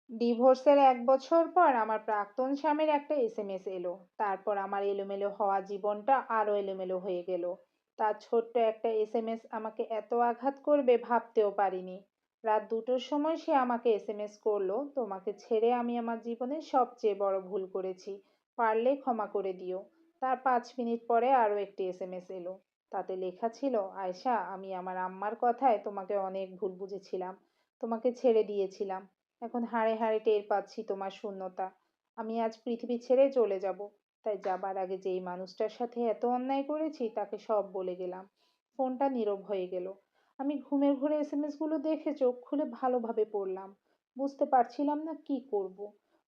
ডিভোর্সের ১ বছর পর আমার প্রাক্তন স্বামীর একটা এসএমএস এলো। তারপর আমার এলোমেলো হওয়া জীবনটা আরো এলোমেলো হয়ে গেল। তার ছোট্ট একটা এসএমএস আমাকে এত আঘাত করবে ভাবতেও পারিনি। রাত ২টোর সময় সে আমাকে এসএমএস করলো, তোমাকে ছেড়ে আমি আমার জীবনের সবচেয়ে বড় ভুল করেছি, পারলে ক্ষমা করে দিও। তার ৫ মিনিট পরে আরো একটি এসএমএস এলো। তাতে লেখা ছিল, আয়শা, আমি আমার আম্মার কথায় তোমাকে অনেক ভুল বুঝেছিলাম, তোমাকে ছেড়ে দিয়েছিলাম। এখন হাড়ে হাড়ে টের পাচ্ছি তোমার শূন্যতা। আমি আজ পৃথিবী ছেড়ে চলে যাব। তাই যাবার আগে যেই মানুষটার সাথে এত অন্যায় করেছি তাকে সব বলে গেলাম। ফোনটা নীরব হয়ে গেল। আমি ঘুমের ঘোরে এসএমএস গুলো দেখে চোখ খুলে ভালোভাবে পড়লাম। বুঝতে পারছিলাম না কি করব।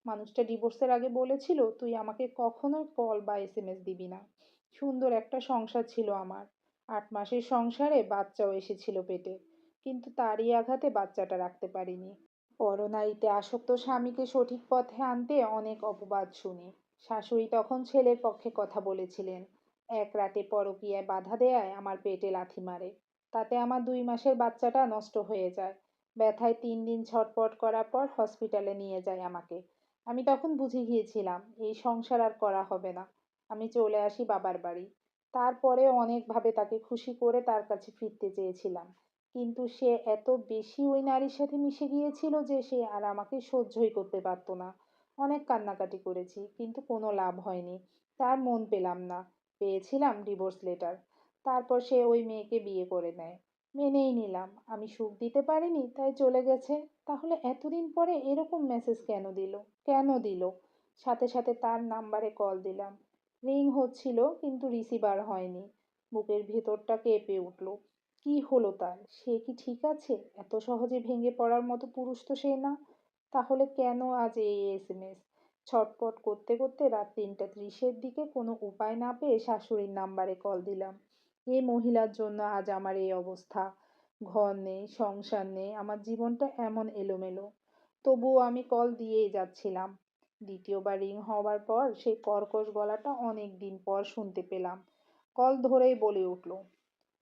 মানুষটা ডিভোর্সের আগে বলেছিল, তুই আমাকে কখনোই কল বা এসএমএস দিবি না। সুন্দর একটা সংসার ছিল আমার। ৮ মাসের সংসারে বাচ্চাও এসেছিল পেটে। কিন্তু তারই আঘাতে বাচ্চাটা রাখতে পারিনি। পরনারীতে আসক্ত স্বামীকে সঠিক পথে আনতে অনেক অপবাদ শুনি। শাশুড়ি তখন ছেলের পক্ষে কথা বলেছিলেন। এক রাতে পরকীয়ায় বাধা দেয়ায় আমার পেটে লাথি মারে। তাতে আমার ২ মাসের বাচ্চাটা নষ্ট হয়ে যায়। ব্যথায় ৩ দিন ছটপট করার পর হসপিটালে নিয়ে যায় আমাকে। আমি তখন বুঝে গিয়েছিলাম এই সংসার আর করা হবে না। আমি চলে আসি বাবার বাড়ি। তারপরে অনেকভাবে তাকে খুশি করে তার কাছে ফিরতে চেয়েছিলাম। কিন্তু সে এত বেশি ওই নারীর সাথে মিশে গিয়েছিল যে সে আর আমাকে সহ্যই করতে পারতো না। অনেক কান্নাকাটি করেছি, কিন্তু কোনো লাভ হয়নি। তার মন পেলাম না। পেয়েছিলাম ডিভোর্স লেটার। তারপর সে ওই মেয়েকে বিয়ে করে নেয়। মেনেই নিলাম, আমি সুখ দিতে পারিনি তাই চলে গেছে। তাহলে এতদিন পরে এরকম মেসেজ কেন দিল? কেন দিল? সাথে সাথে তার নাম্বারে কল দিলাম। রিং হচ্ছিল কিন্তু রিসিভার হয়নি। বুকের ভেতরটা কেঁপে উঠল। কি হলো তার? সে কি ঠিক আছে? এত সহজে ভেঙে পড়ার মতো পুরুষ তো সে না। তাহলে কেন আজ এই এসএমএস? ছটপট করতে করতে রাত ৩টা ৩০-এর দিকে কোনো উপায় না পেয়ে শাশুড়ির নাম্বারে কল দিলাম। এই মহিলার জন্য আজ আমার এই অবস্থা। ঘর নেই, সংসার নেই, আমার জীবনটা এমন এলোমেলো। তবুও আমি কল দিয়েই যাচ্ছিলাম। দ্বিতীয়বার রিং হওয়ার পর সেই কর্কশ গলাটা অনেক দিন পর শুনতে পেলাম। কল ধরেই বলে উঠল,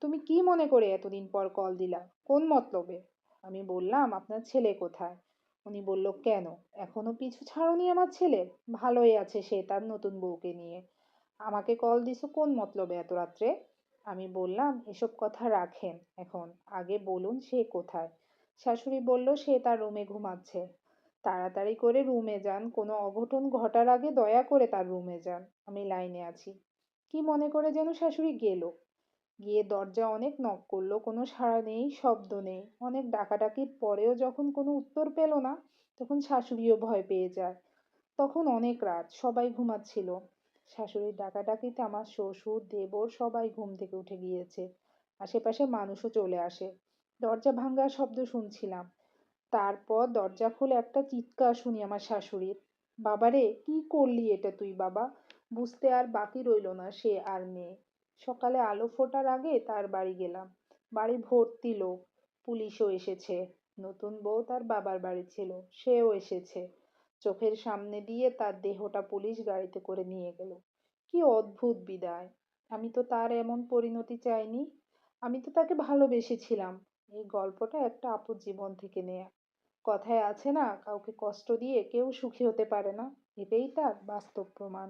তুমি কি মনে করে এতদিন পর কল দিলা? কোন মতলবে? আমি বললাম, আপনার ছেলে কোথায়? উনি বলল, কেন? এখনো পিছু ছাড়োনি আমার ছেলের? ভালোই আছে সে তার নতুন বউকে নিয়ে। আমাকে কল দিছো কোন মতলবে এত রাত্রে? আমি বললাম, এসব কথা রাখেন এখন, আগে বলুন সে কোথায়। শাশুড়ি বলল, সে তার রুমে ঘুমাচ্ছে। তাড়াতাড়ি করে রুমে যান, কোনো অঘটন ঘটার আগে দয়া করে তার রুমে যান। আমি লাইনে আছি। কি মনে করে যেন শাশুড়ি গেল। গিয়ে দরজা অনেক নক করলো, কোনো সাড়া নেই, শব্দ নেই। অনেক ডাকাডাকির পরেও যখন কোনো উত্তর পেল না, তখন শাশুড়িও ভয় পেয়ে যায়। তখন অনেক রাত, সবাই ঘুমাচ্ছিল। শাশুড়ির ডাকাডাকিতে আমার শ্বশুর, দেবর সবাই ঘুম থেকে উঠে গিয়েছে। আশেপাশে মানুষও চলে আসে। দরজা ভাঙার শব্দ শুনছিলাম। তারপর দরজা খুলে একটা চিৎকার শুনি আমার শাশুড়ির। বাবারে, কি করলি এটা তুই বাবা? বুঝতে আর বাকি রইল না সে আর মেয়ে। সকালে আলো ফোটার আগে তার বাড়ি গেলাম। বাড়ি ভর্তি লোক। পুলিশও এসেছে। নতুন বউ তার বাবার বাড়ি ছিল, সেও এসেছে। চোখের সামনে দিয়ে তার দেহটা পুলিশ গাড়িতে করে নিয়ে গেল। কি অদ্ভুত বিদায়! আমি তো তার এমন পরিণতি চাইনি। আমি তো তাকে ভালোবেসেছিলাম। এই গল্পটা একটা আপুর জীবন থেকে নেয়া। কথায় আছে না, কাউকে কষ্ট দিয়ে কেউ সুখী হতে পারে না। এটাই তার বাস্তব প্রমাণ।